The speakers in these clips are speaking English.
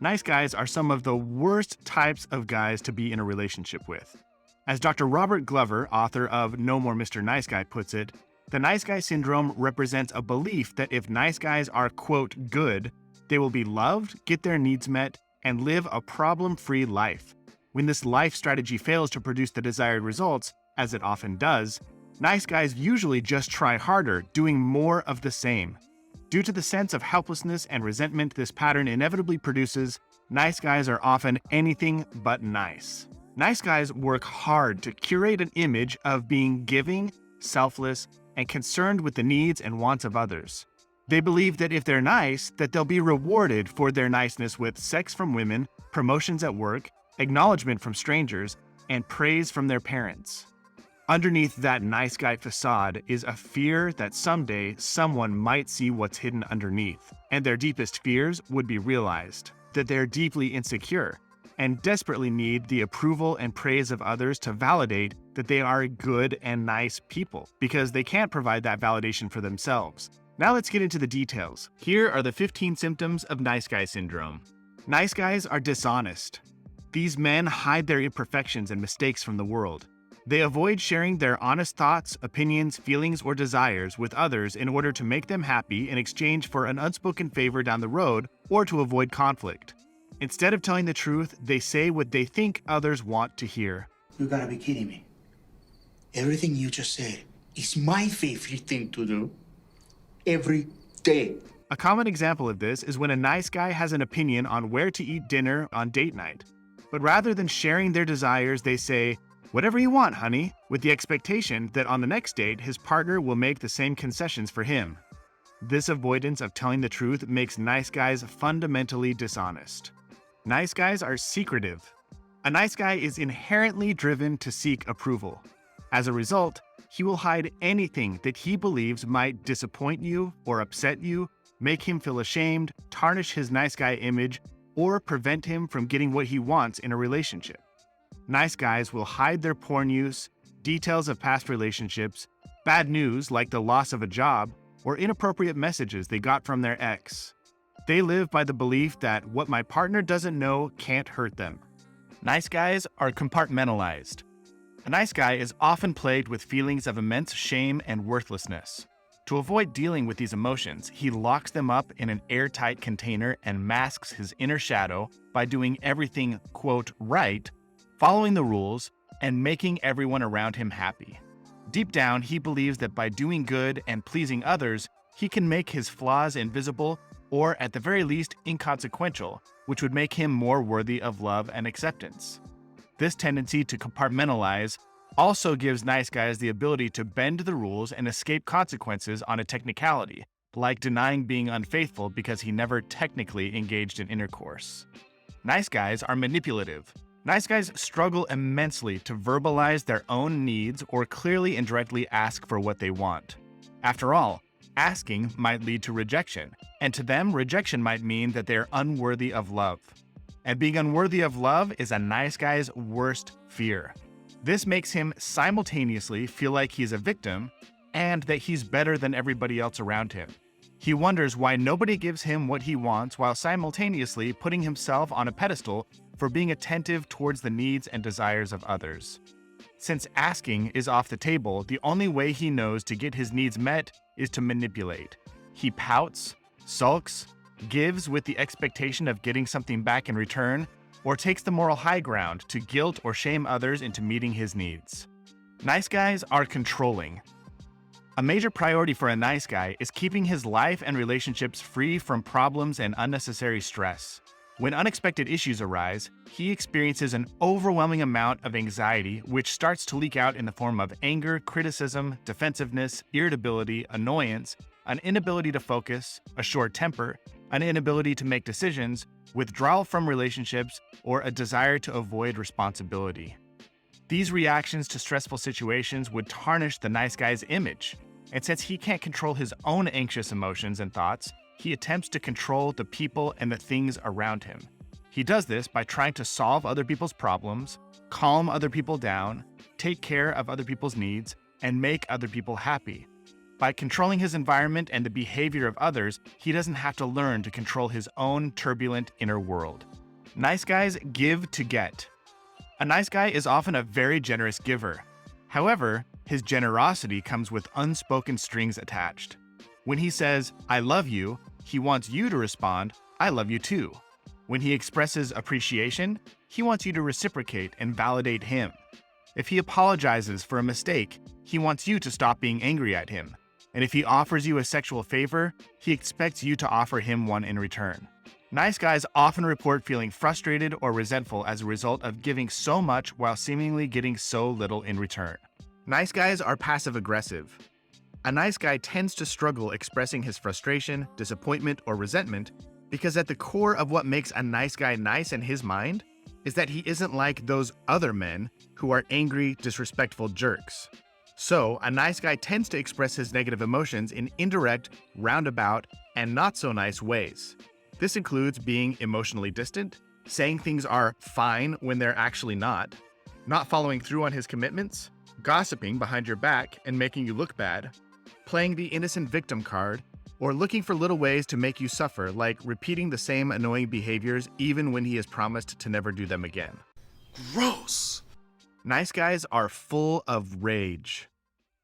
Nice guys are some of the worst types of guys to be in a relationship with. As Dr. Robert Glover, author of No More Mr. Nice Guy, puts it, the nice guy syndrome represents a belief that if nice guys are, quote, good, they will be loved, get their needs met, and live a problem-free life. When this life strategy fails to produce the desired results, as it often does, nice guys usually just try harder, doing more of the same. Due to the sense of helplessness and resentment this pattern inevitably produces, nice guys are often anything but nice. Nice guys work hard to curate an image of being giving, selfless, and concerned with the needs and wants of others. They believe that if they're nice, that they'll be rewarded for their niceness with sex from women, promotions at work, acknowledgement from strangers, and praise from their parents. Underneath that nice guy facade is a fear that someday someone might see what's hidden underneath, and their deepest fears would be realized, that they're deeply insecure and desperately need the approval and praise of others to validate that they are good and nice people, because they can't provide that validation for themselves. Now let's get into the details. Here are the 15 symptoms of nice guy syndrome. Nice guys are dishonest. These men hide their imperfections and mistakes from the world. They avoid sharing their honest thoughts, opinions, feelings, or desires with others in order to make them happy in exchange for an unspoken favor down the road or to avoid conflict. Instead of telling the truth, they say what they think others want to hear. You gotta be kidding me. Everything you just said is my favorite thing to do every day. A common example of this is when a nice guy has an opinion on where to eat dinner on date night. But rather than sharing their desires, they say, "Whatever you want, honey," with the expectation that on the next date, his partner will make the same concessions for him. This avoidance of telling the truth makes nice guys fundamentally dishonest. Nice guys are secretive. A nice guy is inherently driven to seek approval. As a result, he will hide anything that he believes might disappoint you or upset you, make him feel ashamed, tarnish his nice guy image, or prevent him from getting what he wants in a relationship. Nice guys will hide their porn use, details of past relationships, bad news like the loss of a job, or inappropriate messages they got from their ex. They live by the belief that what my partner doesn't know can't hurt them. Nice guys are compartmentalized. A nice guy is often plagued with feelings of immense shame and worthlessness. To avoid dealing with these emotions, he locks them up in an airtight container and masks his inner shadow by doing everything, quote, right, following the rules, and making everyone around him happy. Deep down, he believes that by doing good and pleasing others, he can make his flaws invisible or, at the very least, inconsequential, which would make him more worthy of love and acceptance. This tendency to compartmentalize also gives nice guys the ability to bend the rules and escape consequences on a technicality, like denying being unfaithful because he never technically engaged in intercourse. Nice guys are manipulative. Nice guys struggle immensely to verbalize their own needs or clearly and directly ask for what they want. After all, asking might lead to rejection, and to them, rejection might mean that they're unworthy of love. And being unworthy of love is a nice guy's worst fear. This makes him simultaneously feel like he's a victim and that he's better than everybody else around him. He wonders why nobody gives him what he wants while simultaneously putting himself on a pedestal for being attentive towards the needs and desires of others. Since asking is off the table, the only way he knows to get his needs met is to manipulate. He pouts, sulks, gives with the expectation of getting something back in return, or takes the moral high ground to guilt or shame others into meeting his needs. Nice guys are controlling. A major priority for a nice guy is keeping his life and relationships free from problems and unnecessary stress. When unexpected issues arise, he experiences an overwhelming amount of anxiety, which starts to leak out in the form of anger, criticism, defensiveness, irritability, annoyance, an inability to focus, a short temper, an inability to make decisions, withdrawal from relationships, or a desire to avoid responsibility. These reactions to stressful situations would tarnish the nice guy's image, and since he can't control his own anxious emotions and thoughts, he attempts to control the people and the things around him. He does this by trying to solve other people's problems, calm other people down, take care of other people's needs, and make other people happy. By controlling his environment and the behavior of others, he doesn't have to learn to control his own turbulent inner world. Nice guys give to get. A nice guy is often a very generous giver. However, his generosity comes with unspoken strings attached. When he says, "I love you," he wants you to respond, "I love you too." When he expresses appreciation, he wants you to reciprocate and validate him. If he apologizes for a mistake, he wants you to stop being angry at him. And if he offers you a sexual favor, he expects you to offer him one in return. Nice guys often report feeling frustrated or resentful as a result of giving so much while seemingly getting so little in return. Nice guys are passive-aggressive. A nice guy tends to struggle expressing his frustration, disappointment, or resentment because at the core of what makes a nice guy nice in his mind is that he isn't like those other men who are angry, disrespectful jerks. So, a nice guy tends to express his negative emotions in indirect, roundabout, and not-so-nice ways. This includes being emotionally distant, saying things are fine when they're actually not following through on his commitments, gossiping behind your back and making you look bad, playing the innocent victim card, or looking for little ways to make you suffer, like repeating the same annoying behaviors even when he has promised to never do them again. Gross! Nice guys are full of rage.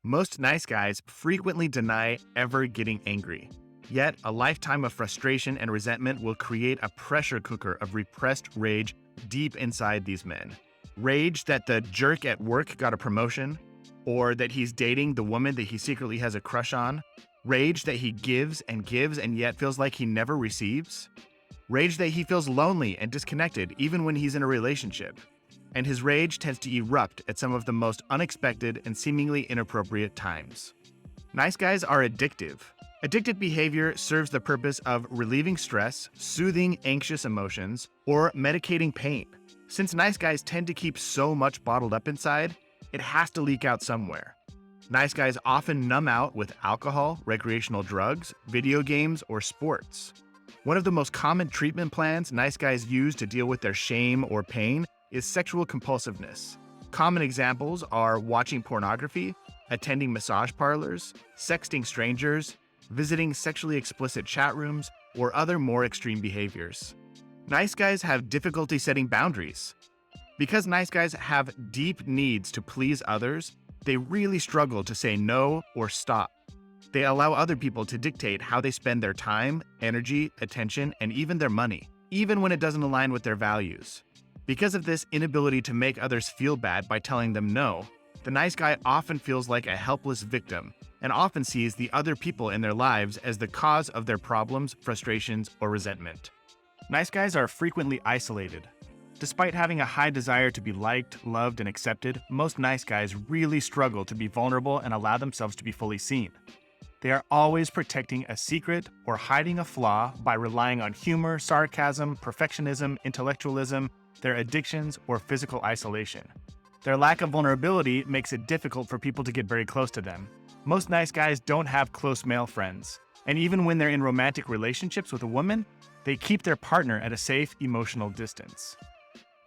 Most nice guys frequently deny ever getting angry. Yet, a lifetime of frustration and resentment will create a pressure cooker of repressed rage deep inside these men. Rage that the jerk at work got a promotion, or that he's dating the woman that he secretly has a crush on. Rage that he gives and yet feels like he never receives. Rage that he feels lonely and disconnected even when he's in a relationship. And his rage tends to erupt at some of the most unexpected and seemingly inappropriate times. Nice guys are addictive. Addictive behavior serves the purpose of relieving stress, soothing anxious emotions, or medicating pain. Since nice guys tend to keep so much bottled up inside, it has to leak out somewhere. Nice guys often numb out with alcohol, recreational drugs, video games, or sports. One of the most common treatment plans nice guys use to deal with their shame or pain is sexual compulsiveness. Common examples are watching pornography, attending massage parlors, sexting strangers, visiting sexually explicit chat rooms, or other more extreme behaviors. Nice guys have difficulty setting boundaries. Because nice guys have deep needs to please others, they really struggle to say no or stop. They allow other people to dictate how they spend their time, energy, attention, and even their money, even when it doesn't align with their values. Because of this inability to make others feel bad by telling them no, the nice guy often feels like a helpless victim and often sees the other people in their lives as the cause of their problems, frustrations, or resentment. Nice guys are frequently isolated. Despite having a high desire to be liked, loved, and accepted, most nice guys really struggle to be vulnerable and allow themselves to be fully seen. They are always protecting a secret or hiding a flaw by relying on humor, sarcasm, perfectionism, intellectualism, their addictions, or physical isolation. Their lack of vulnerability makes it difficult for people to get very close to them. Most nice guys don't have close male friends, and even when they're in romantic relationships with a woman, they keep their partner at a safe emotional distance.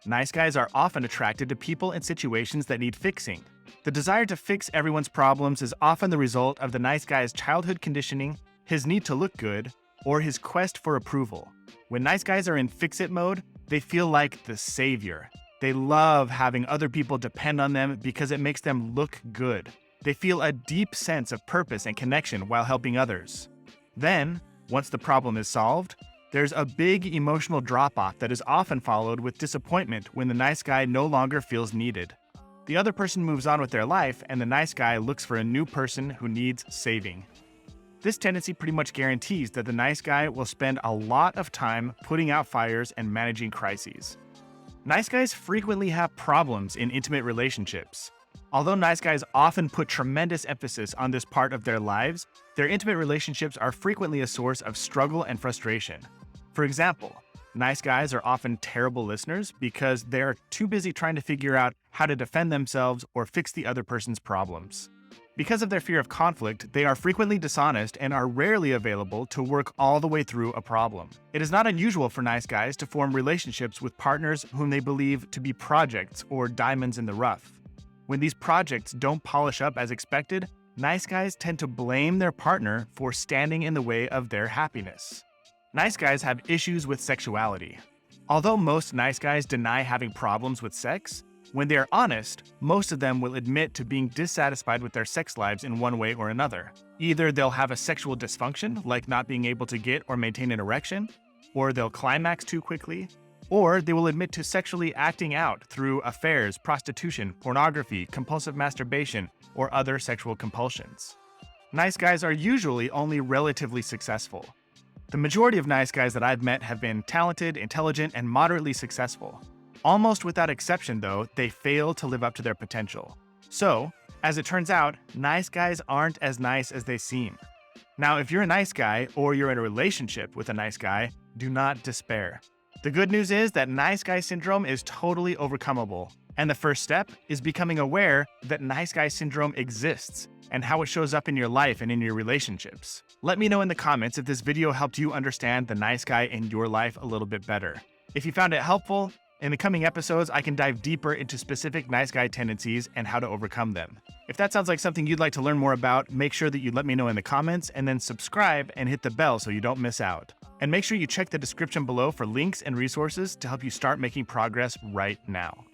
Nice guys are often attracted to people and situations that need fixing. The desire to fix everyone's problems is often the result of the nice guy's childhood conditioning, his need to look good, or his quest for approval. When nice guys are in fix-it mode, they feel like the savior. They love having other people depend on them because it makes them look good. They feel a deep sense of purpose and connection while helping others. Then, once the problem is solved, there's a big emotional drop-off that is often followed with disappointment when the nice guy no longer feels needed. The other person moves on with their life, and the nice guy looks for a new person who needs saving. This tendency pretty much guarantees that the nice guy will spend a lot of time putting out fires and managing crises. Nice guys frequently have problems in intimate relationships. Although nice guys often put tremendous emphasis on this part of their lives, their intimate relationships are frequently a source of struggle and frustration. For example, nice guys are often terrible listeners because they are too busy trying to figure out how to defend themselves or fix the other person's problems. Because of their fear of conflict, they are frequently dishonest and are rarely available to work all the way through a problem. It is not unusual for nice guys to form relationships with partners whom they believe to be projects or diamonds in the rough. When these projects don't polish up as expected, nice guys tend to blame their partner for standing in the way of their happiness. Nice guys have issues with sexuality. Although most nice guys deny having problems with sex, when they are honest, most of them will admit to being dissatisfied with their sex lives in one way or another. Either they'll have a sexual dysfunction, like not being able to get or maintain an erection, or they'll climax too quickly, or they will admit to sexually acting out through affairs, prostitution, pornography, compulsive masturbation, or other sexual compulsions. Nice guys are usually only relatively successful. The majority of nice guys that I've met have been talented, intelligent, and moderately successful. Almost without exception, though, they fail to live up to their potential. So, as it turns out, nice guys aren't as nice as they seem. Now, if you're a nice guy or you're in a relationship with a nice guy, do not despair. The good news is that nice guy syndrome is totally overcomable, and the first step is becoming aware that nice guy syndrome exists and how it shows up in your life and in your relationships. Let me know in the comments if this video helped you understand the nice guy in your life a little bit better. If you found it helpful, in the coming episodes, I can dive deeper into specific nice guy tendencies and how to overcome them. If that sounds like something you'd like to learn more about, make sure that you let me know in the comments and then subscribe and hit the bell so you don't miss out. And make sure you check the description below for links and resources to help you start making progress right now.